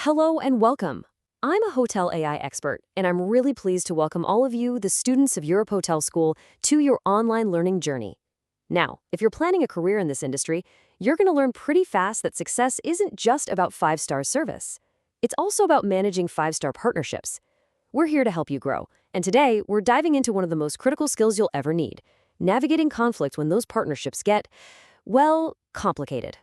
Hello and welcome. I'm a hotel AI expert, and I'm really pleased to welcome all of you, the students of Europe Hotel School, to your online learning journey. Now, if you're planning a career in this industry, you're going to learn pretty fast that success isn't just about five-star service. It's also about managing five-star partnerships. We're here to help you grow, and today we're diving into one of the most critical skills you'll ever need, navigating conflict when those partnerships get, well, complicated.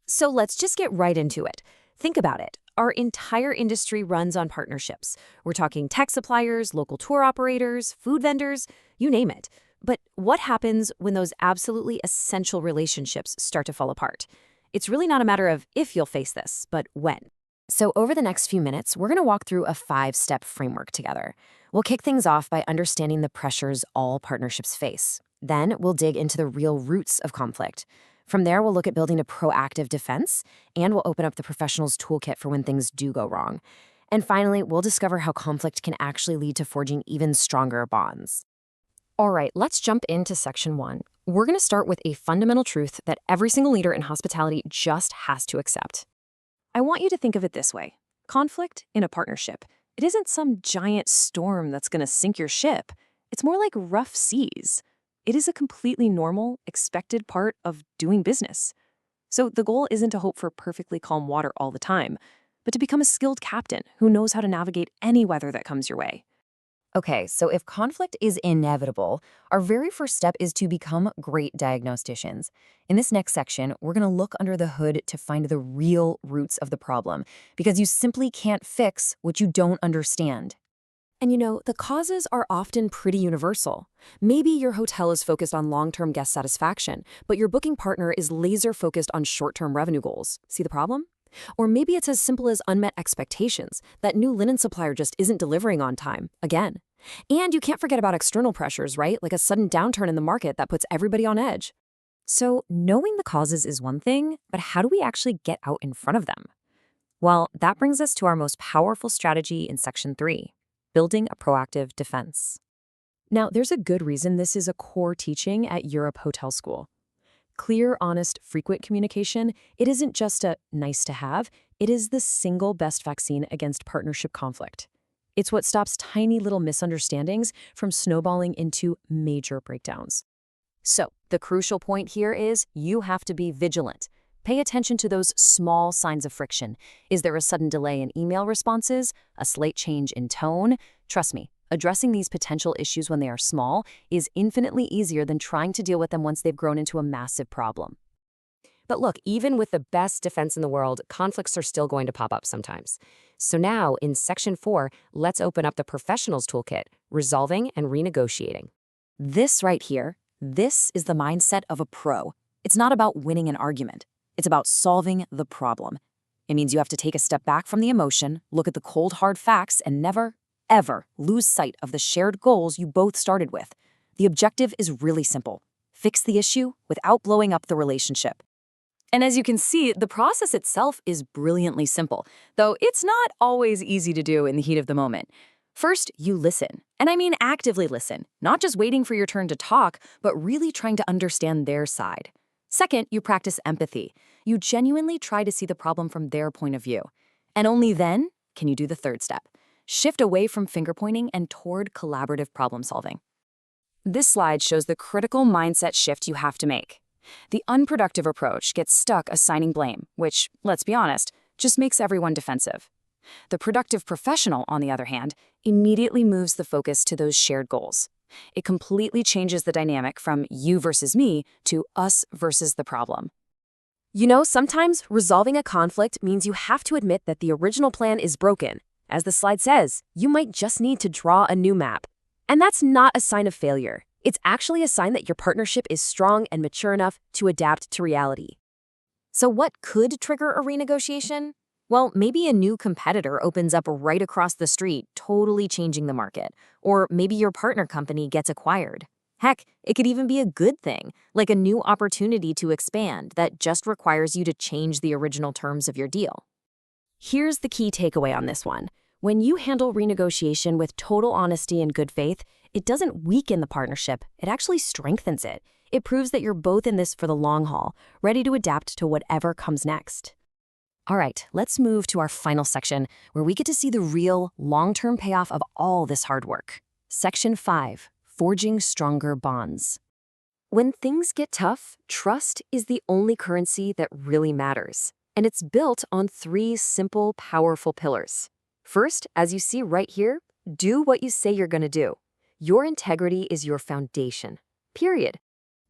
So let's just get right into it. Think about it. Our entire industry runs on partnerships. We're talking tech suppliers, local tour operators, food vendors, you name it. But what happens when those absolutely essential relationships start to fall apart? It's really not a matter of if you'll face this, but when. So over the next few minutes, we're going to walk through a 5-step framework together. We'll kick things off by understanding the pressures all partnerships face. Then we'll dig into the real roots of conflict. From there, we'll look at building a proactive defense, and we'll open up the professional's toolkit for when things do go wrong. And finally, we'll discover how conflict can actually lead to forging even stronger bonds. All right, let's jump into section 1. We're going to start with a fundamental truth that every single leader in hospitality just has to accept. I want you to think of it this way. Conflict in a partnership, it isn't some giant storm that's going to sink your ship. It's more like rough seas. It is a completely normal, expected part of doing business. So the goal isn't to hope for perfectly calm water all the time, but to become a skilled captain who knows how to navigate any weather that comes your way. Okay, so if conflict is inevitable, our very first step is to become great diagnosticians. In this next section, we're going to look under the hood to find the real roots of the problem, because you simply can't fix what you don't understand. And you know, the causes are often pretty universal. Maybe your hotel is focused on long-term guest satisfaction, but your booking partner is laser-focused on short-term revenue goals. See the problem? Or maybe it's as simple as unmet expectations. That new linen supplier just isn't delivering on time, again. And you can't forget about external pressures, right? Like a sudden downturn in the market that puts everybody on edge. So knowing the causes is one thing, but how do we actually get out in front of them? Well, that brings us to our most powerful strategy in section 3. Building a proactive defense. Now, there's a good reason this is a core teaching at Europe Hotel School. Clear, honest, frequent communication, it isn't just a nice to have, it is the single best vaccine against partnership conflict. It's what stops tiny little misunderstandings from snowballing into major breakdowns. So, the crucial point here is you have to be vigilant. Pay attention to those small signs of friction. Is there a sudden delay in email responses? A slight change in tone? Trust me, addressing these potential issues when they are small is infinitely easier than trying to deal with them once they've grown into a massive problem. But look, even with the best defense in the world, conflicts are still going to pop up sometimes. So now, in section 4, let's open up the professional's toolkit, resolving and renegotiating. This right here, this is the mindset of a pro. It's not about winning an argument. It's about solving the problem. It means you have to take a step back from the emotion, look at the cold, hard facts, and never, ever lose sight of the shared goals you both started with. The objective is really simple. Fix the issue without blowing up the relationship. And as you can see, the process itself is brilliantly simple, though it's not always easy to do in the heat of the moment. First, you listen. And I mean actively listen, not just waiting for your turn to talk, but really trying to understand their side. Second, you practice empathy. You genuinely try to see the problem from their point of view. And only then can you do the third step. Shift away from finger-pointing and toward collaborative problem solving. This slide shows the critical mindset shift you have to make. The unproductive approach gets stuck assigning blame, which, let's be honest, just makes everyone defensive. The productive professional, on the other hand, immediately moves the focus to those shared goals. It completely changes the dynamic from you versus me to us versus the problem. You know, sometimes resolving a conflict means you have to admit that the original plan is broken. As the slide says, you might just need to draw a new map. And that's not a sign of failure. It's actually a sign that your partnership is strong and mature enough to adapt to reality. So what could trigger a renegotiation? Well, maybe a new competitor opens up right across the street, totally changing the market. Or maybe your partner company gets acquired. Heck, it could even be a good thing, like a new opportunity to expand that just requires you to change the original terms of your deal. Here's the key takeaway on this one. When you handle renegotiation with total honesty and good faith, it doesn't weaken the partnership, it actually strengthens it. It proves that you're both in this for the long haul, ready to adapt to whatever comes next. All right, let's move to our final section where we get to see the real long-term payoff of all this hard work. Section 5, Forging Stronger Bonds. When things get tough, trust is the only currency that really matters. And it's built on 3 simple, powerful pillars. First, as you see right here, do what you say you're going to do. Your integrity is your foundation. Period.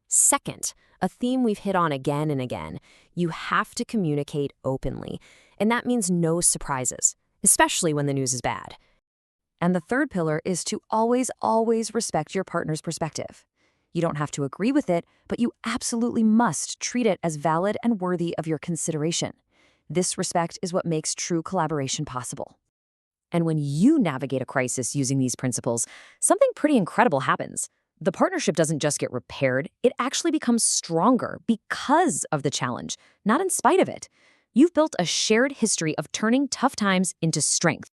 Second, a theme we've hit on again and again, you have to communicate openly. And that means no surprises, especially when the news is bad. And the third pillar is to always respect your partner's perspective. You don't have to agree with it, but you absolutely must treat it as valid and worthy of your consideration. This respect is what makes true collaboration possible. And when you navigate a crisis using these principles, something pretty incredible happens. The partnership doesn't just get repaired, it actually becomes stronger because of the challenge, not in spite of it. You've built a shared history of turning tough times into strength.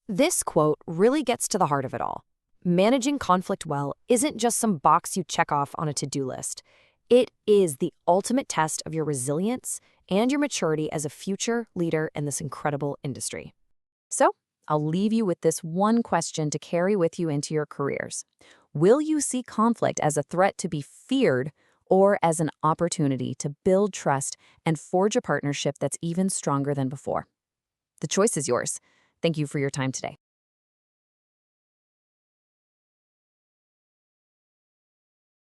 This quote really gets to the heart of it all. Managing conflict well isn't just some box you check off on a to-do list. It is the ultimate test of your resilience and your maturity as a future leader in this incredible industry. So, I'll leave you with this one question to carry with you into your careers. Will you see conflict as a threat to be feared or as an opportunity to build trust and forge a partnership that's even stronger than before? The choice is yours. Thank you for your time today.